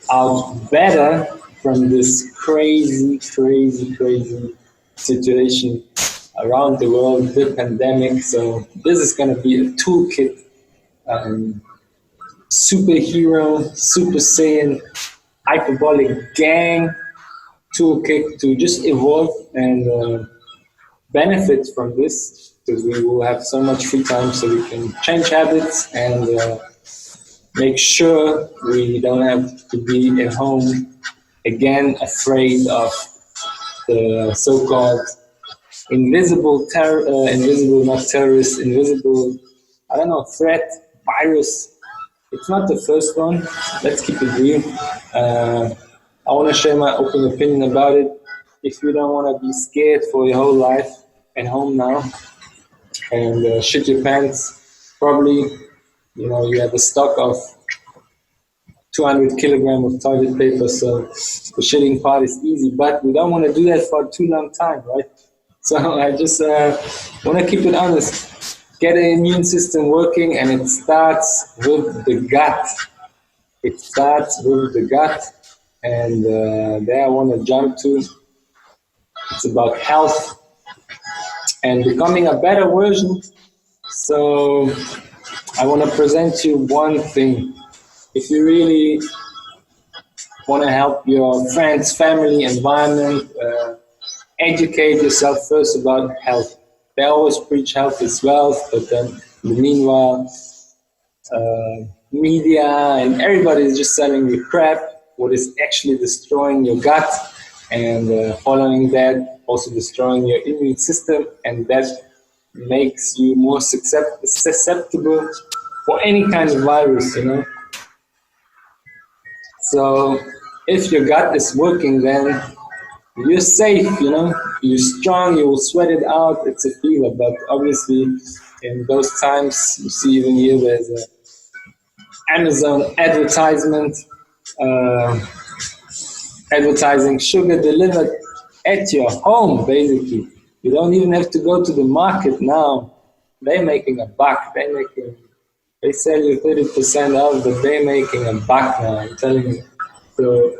Out better from this crazy situation around the world, the pandemic. So this is going to be a toolkit, superhero, Super Saiyan, Hyperbolic gang toolkit to just evolve and benefit from this, because we will have so much free time, so we can change habits and make sure we don't have to be at home again, afraid of the so-called invisible threat, virus. It's not the first one. Let's keep it real. I want to share my open opinion about it. If you don't want to be scared for your whole life at home now and shit your pants, probably you have a stock of 200 kilograms of toilet paper, so the shitting part is easy, but we don't want to do that for too long time, right? So I just want to keep it honest. Get an immune system working, and it starts with the gut. It starts with the gut, and there I want to jump to. It's about health and becoming a better version. So I want to present you one thing. If you really want to help your friends, family, environment, educate yourself first about health. They always preach health is wealth, but then meanwhile, media and everybody is just selling you crap, what is actually destroying your gut, and following that, also destroying your immune system, and that makes you more susceptible for any kind of virus, So if your gut is working, then you're safe, you're strong, you will sweat it out, it's a feeler. But obviously in those times, you see even here there's an Amazon advertisement, advertising sugar delivered at your home, basically. You don't even have to go to the market now. They're making a buck, they sell you 30% off, but they're making a buck now, I'm telling you. So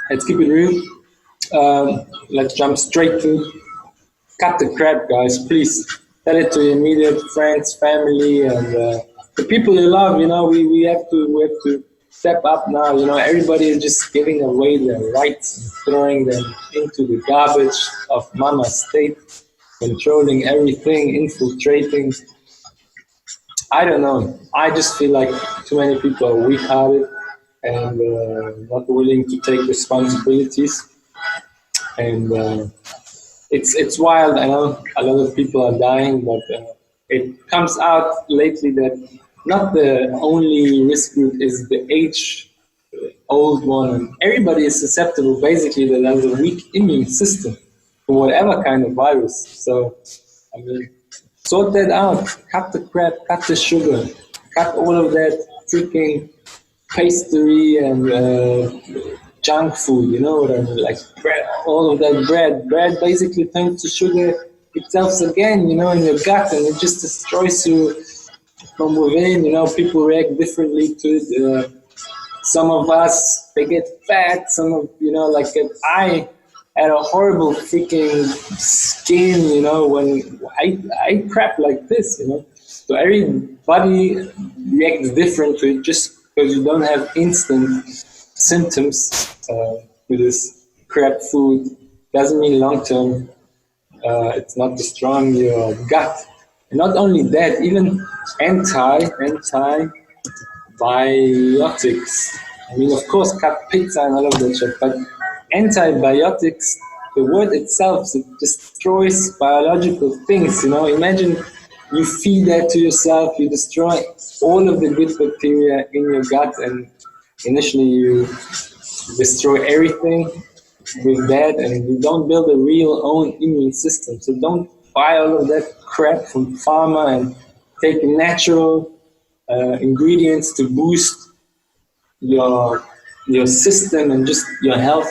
let's keep it real. Let's jump straight to cut the crap, guys. Please tell it to your immediate friends, family, and the people you love. We have to step up now. Everybody is just giving away their rights and throwing them into the garbage of mama state, controlling everything, infiltrating. I don't know. I just feel like too many people are weak-hearted and not willing to take responsibilities. And it's wild. I know a lot of people are dying, but it comes out lately that not the only risk group is the age-old one. Everybody is susceptible, basically, that has a weak immune system for whatever kind of virus. So, I mean, sort that out. Cut the crap, cut the sugar, cut all of that freaking pastry and junk food, you know what I mean? Like bread, all of that bread. Bread basically turns to sugar itself again, in your gut, and it just destroys you from within. People react differently to it. Some of us, they get fat. Some of, like I had a horrible freaking skin, when I ate crap like this, So everybody reacts different to it just because you don't have instant symptoms with this crap food. Doesn't mean long term it's not destroying your gut. And not only that, even antibiotics. I mean, of course, cut pizza and all of that shit, but antibiotics, the word itself, it destroys biological things. Imagine you feed that to yourself, you destroy all of the good bacteria in your gut, and initially you destroy everything with that, and you don't build a real own immune system. So don't buy all of that crap from pharma and take natural ingredients to boost your your system and just your health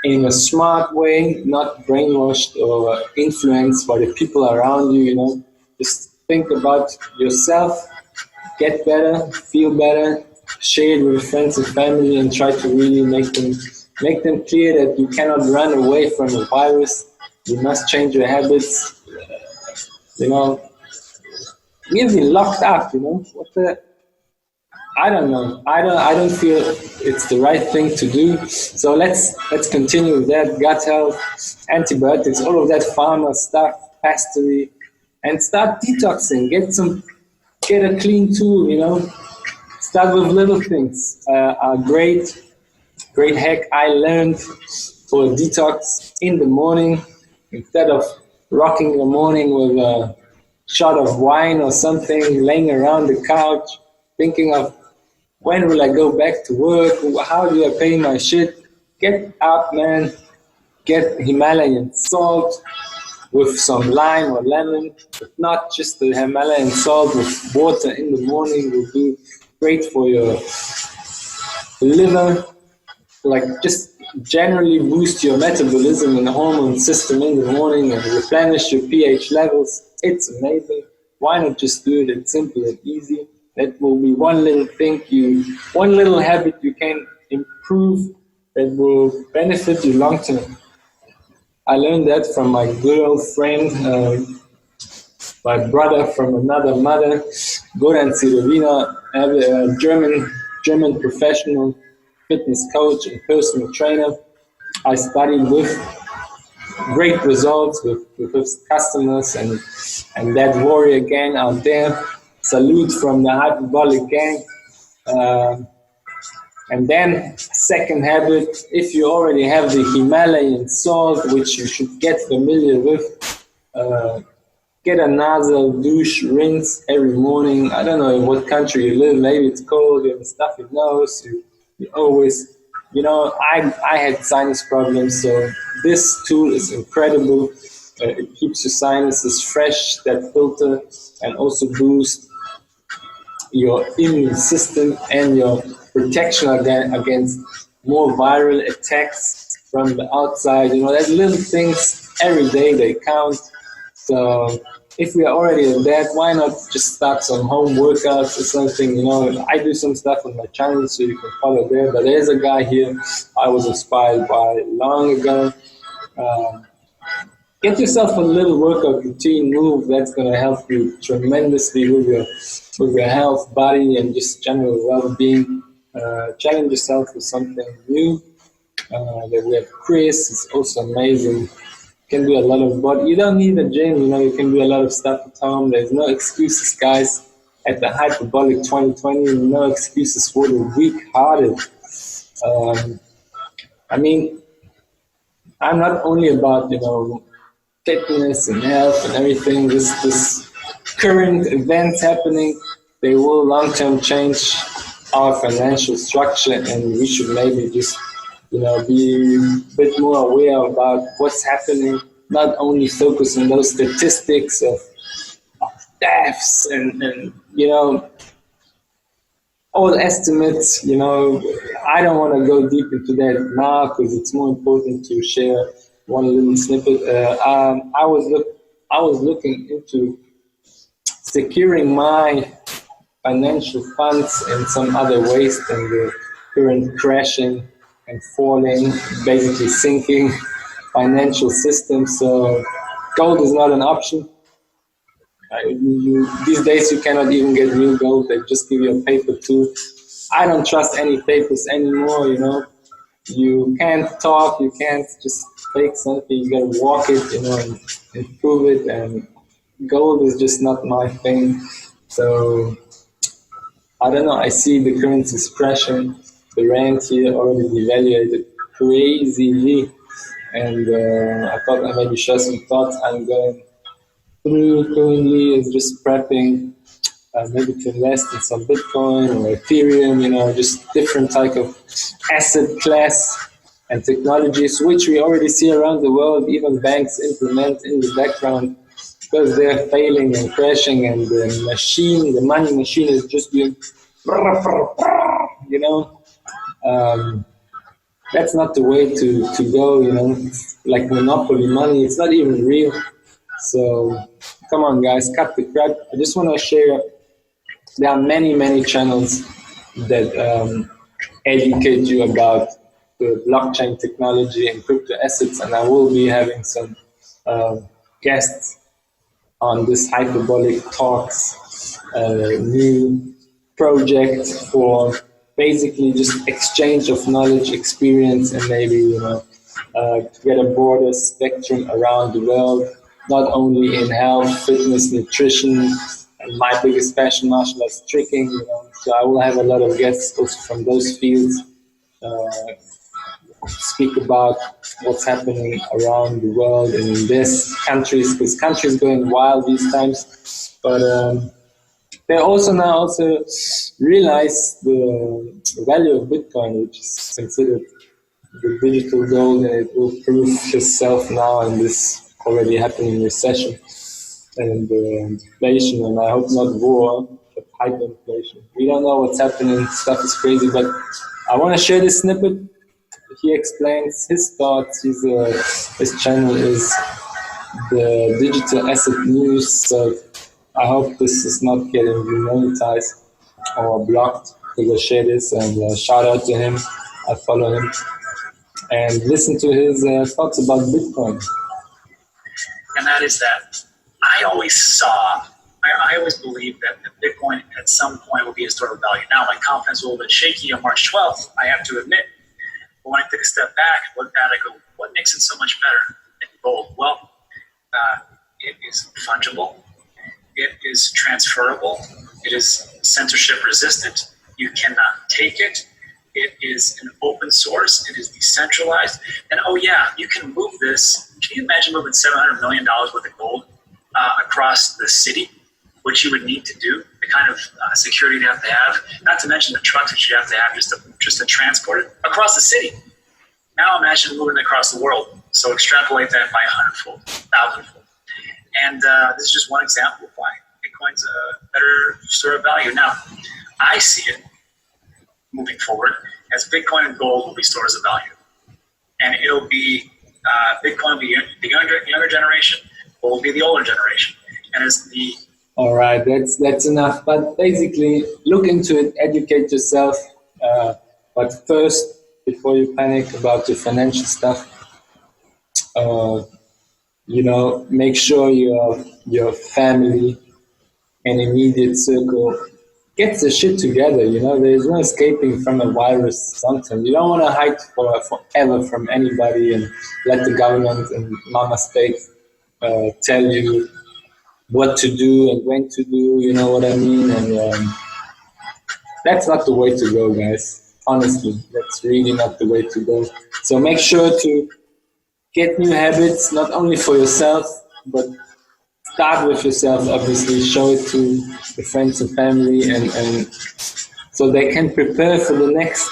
in a smart way, not brainwashed or influenced by the people around you. You know, just think about yourself, get better, feel better, share it with friends and family, and try to really make them clear that you cannot run away from a virus. You must change your habits. You know, we've been locked up. You know, what the I don't know. I don't feel it's the right thing to do. So let's continue with that. Gut health, antibiotics, all of that pharma stuff, pastry, and start detoxing. Get a clean tool. You know, start with little things. A great hack I learned for a detox in the morning, instead of rocking the morning with a shot of wine or something, laying around the couch, thinking of when will I go back to work? How do I pay my shit? Get up, man. Get Himalayan salt with some lime or lemon. If not, just the Himalayan salt with water in the morning will do great for your liver. Like, just generally boost your metabolism and hormone system in the morning and replenish your pH levels. It's amazing. Why not just do it? It's simple and easy. That will be one little habit you can improve that will benefit you long term. I learned that from my good old friend, my brother from another mother, Goran Sirovina, a German professional fitness coach and personal trainer. I studied with great results with his customers and that warrior gang out there. Salute from the Hyperbolic gang. And then, second habit, if you already have the Himalayan salt, which you should get familiar with, get a nasal douche rinse every morning. I don't know in what country you live, maybe it's cold, you have a stuffy nose, you always, I had sinus problems, so this tool is incredible. It keeps your sinuses fresh, that filter, and also boosts your immune system and your protection against more viral attacks from the outside. There's little things every day, they count. So if we are already in that, why not just start some home workouts or something? I do some stuff on my channel, so you can follow there. But there's a guy here I was inspired by long ago. Get yourself a little workout routine, move. That's going to help you tremendously with your health, body, and just general well-being. Challenge yourself with something new. That we have Chris. It's also amazing. You can do a lot of body. You don't need a gym. You can do a lot of stuff at home. There's no excuses, guys. At the Hyperbolic 2020, no excuses for the weak-hearted. I'm not only about fitness and health and everything. This current events happening, they will long-term change our financial structure, and we should maybe just be a bit more aware about what's happening, not only focus on those statistics of deaths and all estimates. I don't want to go deep into that now because it's more important to share one little snippet. I was looking into securing my financial funds in some other ways than the current crashing and falling, basically sinking financial system. So gold is not an option. These days you cannot even get real gold. They just give you a paper too. I don't trust any papers anymore. You can't talk, you can't just fake something. You gotta walk it, and prove it. And gold is just not my thing. So I don't know. I see the currencies crashing. The rand here already devaluated crazily, and I thought I maybe share some thoughts I'm going through currently. Is just prepping, maybe to invest in some Bitcoin or Ethereum. Just different type of asset class and technologies, which we already see around the world. Even banks implement in the background because they're failing and crashing, and the money machine is just doing, you know. That's not the way to go, you know. It's like monopoly money, it's not even real. So come on, guys, cut the crap. I just want to share. There are many channels that educate you about the blockchain technology and crypto assets, and I will be having some guests on this Hyperbolic Talks new project for basically just exchange of knowledge, experience, and maybe, you know, get a broader spectrum around the world, not only in health, fitness, nutrition, and my biggest passion, martial arts, tricking. You know, so I will have a lot of guests also from those fields. Speak about what's happening around the world and in these countries, because countries going wild these times. But they also now also realize the value of Bitcoin, which is considered the digital gold, and it will prove itself now in this already happening recession and inflation, and I hope not war, but hyperinflation. We don't know what's happening. Stuff is crazy, but I want to share this snippet. He explains his thoughts. His channel is the Digital Asset News. So I hope this is not getting demonetized or blocked, because I share this, and shout out to him. I follow him and listen to his thoughts about Bitcoin. And that is that I always believed that Bitcoin at some point will be a store of value. Now my confidence was a little bit shaky on March 12th, I have to admit. But when I take a step back and look at it, I go, what makes it so much better than gold? Well, it is fungible. It is transferable. It is censorship resistant. You cannot take it. It is an open source. It is decentralized. And oh yeah, you can move this. Can you imagine moving $700 million worth of gold across the city, which you would need to do, the kind of security you have to have, not to mention the trucks that you have to have just to transport it across the city. Now imagine moving it across the world. So extrapolate that by 100-fold, 1,000-fold. And this is just one example of why Bitcoin's a better store of value. Now, I see it moving forward as Bitcoin and gold will be stores of value. And it'll be, Bitcoin will be the younger generation, gold will be the older generation. And as the... All right, that's enough. But basically, look into it, educate yourself. But first, before you panic about your financial stuff, you know, make sure your family and immediate circle gets the shit together. You know, there's no escaping from a virus sometimes. You don't want to hide forever from anybody and let the government and mama state tell you what to do and when to do, you know what I mean? And that's not the way to go, guys. Honestly, that's really not the way to go. So make sure to get new habits, not only for yourself, but start with yourself, obviously. Show it to your friends and family, and so they can prepare for the next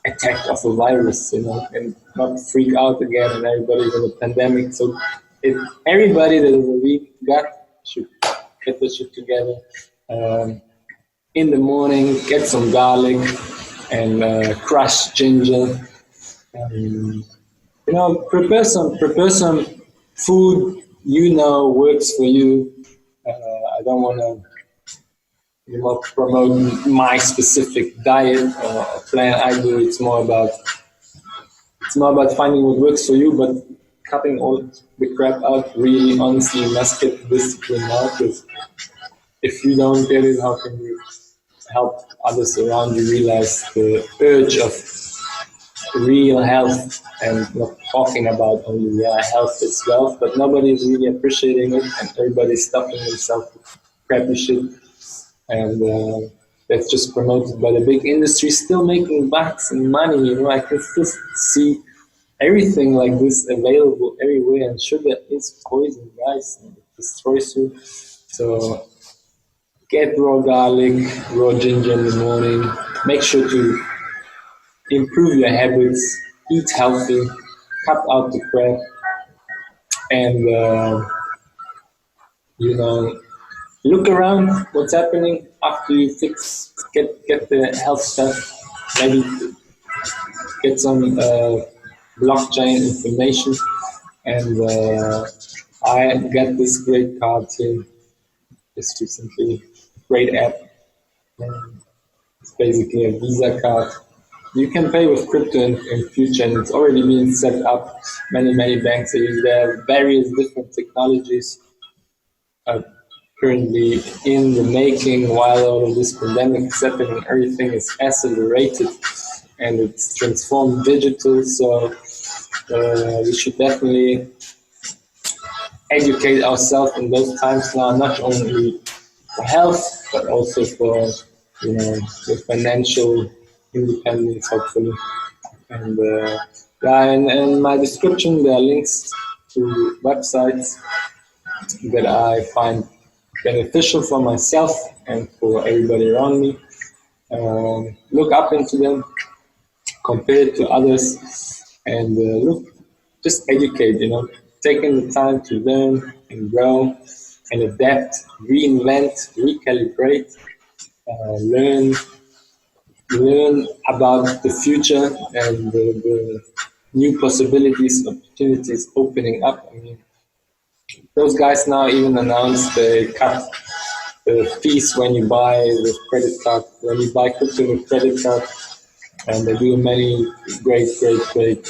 attack of a virus, you know, and not freak out again and everybody's in a pandemic. So if everybody that is a weak gut should get the shit together. In the morning, get some garlic and crushed ginger. You know, prepare some food you know works for you. I don't want to promote my specific diet or plan I do. It's more about finding what works for you, but cutting all the crap out. Really, honestly, you must get discipline now, because if you don't get it, how can you help others around you realize the urge of real health, and not talking about only health is wealth, but nobody is really appreciating it, and everybody's stuffing themselves with crappy shit, and that's just promoted by the big industry, still making bucks and money. You know, I can still see everything like this available everywhere, and sugar is poison, guys, and it destroys you. So get raw garlic, raw ginger in the morning. Make sure to improve your habits, eat healthy, cut out the crap, and You know, look around what's happening after you get the health stuff. Maybe get some blockchain information, and I get this great card here just recently. Great app. It's basically a Visa card. You can pay with crypto in future, and it's already been set up. Many banks are using there. Various different technologies are currently in the making while all of this pandemic is happening. Everything is accelerated and it's transformed digital. So we should definitely educate ourselves in those times now, not only for health, but also for, the financial independence, hopefully. And yeah, and in my description, there are links to websites that I find beneficial for myself and for everybody around me. Look up into them, compare it to others, and just educate, taking the time to learn and grow and adapt, reinvent, recalibrate, learn about the future and the new possibilities, opportunities opening up. I mean, those guys now even announced they cut the fees when you buy with credit card, when you buy crypto with credit card, and they do many great support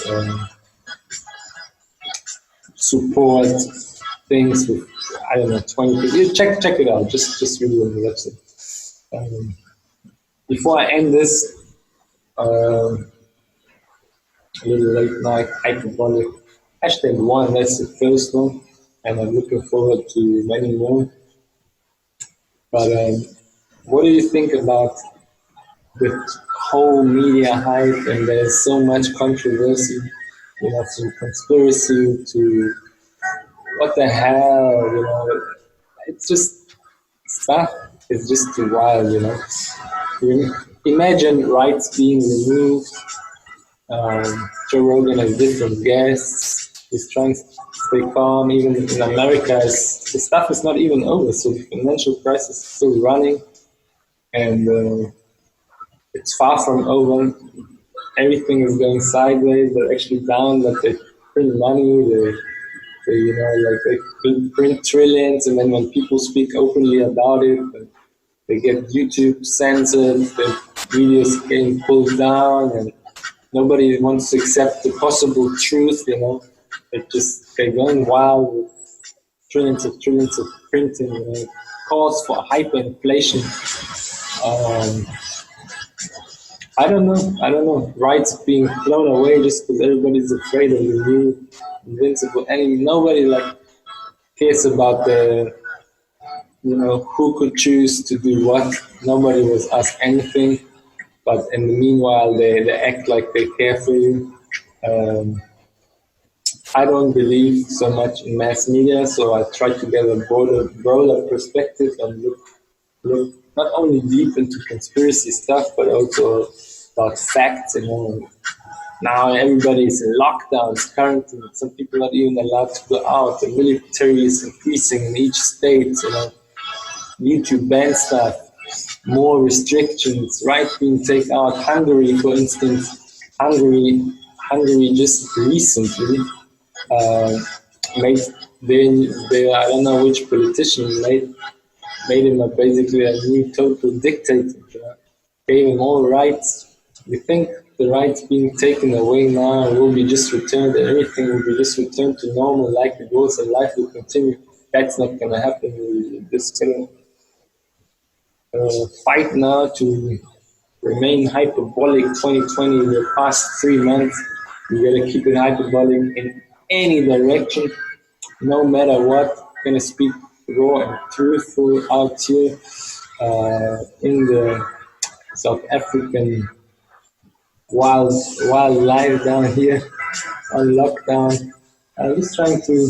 things with, I don't know, 20. Check it out. Just read it on the website. Before I end this, a little late night hyperbolic #1. That's the first one, and I'm looking forward to many more. But what do you think about the whole media hype? And there's so much controversy, from conspiracy to what the hell, it's just stuff is just too wild, Imagine rights being removed. Joe Rogan has different guests. He's trying to stay calm. Even in America, the stuff is not even over. So the financial crisis is still running, and it's far from over. Everything is going sideways. They're actually down, but they print money. They print trillions, and then when people speak openly about it, they get YouTube censored, the videos getting pulled down, and nobody wants to accept the possible truth, they're going wild with trillions of printing, calls for hyperinflation. I don't know. Rights being thrown away just because everybody's afraid of the new invincible enemy. Nobody cares about who could choose to do what. Nobody was asked anything. But in the meanwhile, they act like they care for you. I don't believe so much in mass media, so I try to get a broader perspective and look not only deep into conspiracy stuff, but also about facts. Now everybody is in lockdowns currently. Some people are not even allowed to go out. The military is increasing in each state. YouTube ban stuff. More restrictions, right being taken out. Hungary, for instance, Hungary just recently made I don't know which politician made him basically a new total dictator. Gave him all rights. We think the rights being taken away now will be just returned, and everything will be just returned to normal like it was, and life will continue. That's not going to happen. We're just going to fight now to remain hyperbolic. 2020, the past 3 months, we gotta keep it hyperbolic in any direction, no matter what. Gonna speak raw and truthful out here in the South African wild life down here on lockdown. I'm just trying to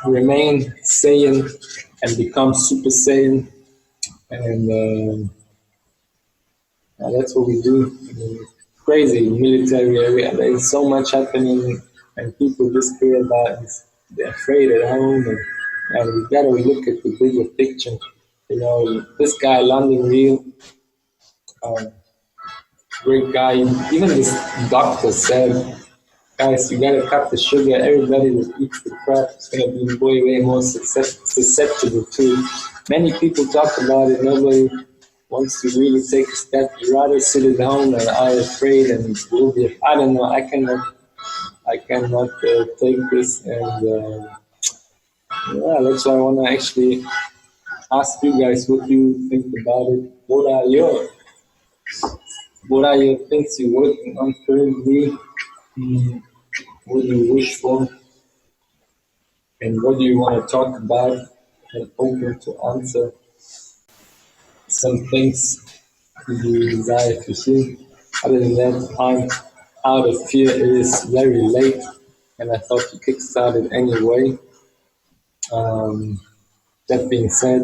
remain sane and become super sane, and that's what we do. Crazy military area. There's so much happening, and people just care about it. They're afraid at home, and and we gotta look at the bigger picture. You know, this guy, London Real, um, great guy. Even this doctor said, guys, you gotta cut the sugar. Everybody that eats the crap is gonna be way more susceptible to it. Many people talk about it. Nobody wants to really take a step. You rather sit at home and are afraid and will be. I don't know. I cannot take this, and yeah, that's why I wanna actually ask you guys what you think about it. What are your things you're working on currently? Mm, what do you wish for? And what do you want to talk about? And open to answer some things you desire to see. Other than that, I'm out of here. It is very late, and I thought to kickstart it anyway. That being said,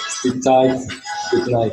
sleep tight. Good night.